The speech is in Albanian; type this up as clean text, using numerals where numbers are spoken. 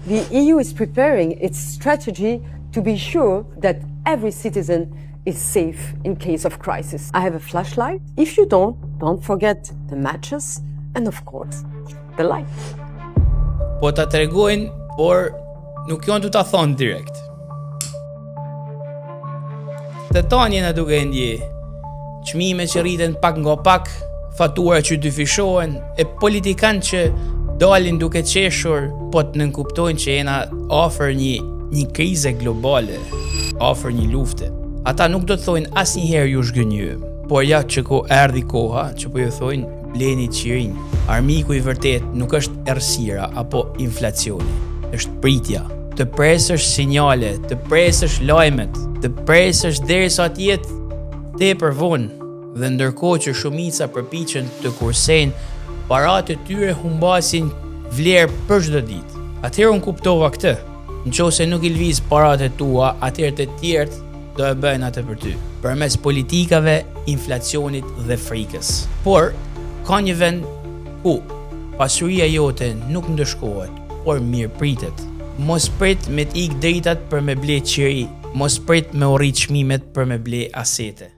The EU is preparing its strategy to be sure that every citizen is safe in case of crisis. I have a flashlight. If you don't forget the matches and of course the light. Po ta tregojnë, por nuk janë të ta thonë direkt. Të tanë jena duke ndje, çmime që rriten pak nga pak, fatura që dyfishohen, e politikan që dalin duke qeshur, po të nënkuptojnë që jena afër një krize globale, afër një lufte. Ata nuk do të thojnë asnjëherë ju zhgënjy, por ja që erdhi koha që po ju thojnë bleni qirinj. Armiku i vërtet nuk është errësira apo inflacioni, është pritja. Të presësh sinjale, të presësh lajmet, të presësh derisa të jetë tepër vonë, dhe ndërkohë që shumica përpiqen të kursejnë, paratë e tyre humbasin vlerë për çdo ditë. Atëherë unë kuptova këtë. Nëse nuk i lviz paratë tua, atëherë të tjerët do e bëjnë atë për ty, përmes politikave, inflacionit dhe frikës. Por ka një vend ku pasuria jote nuk ndëshkohet, por mirë pritet. Mos prit me t'ik dritat për me ble qiri, mos prit me urrit çmimet për me ble asete.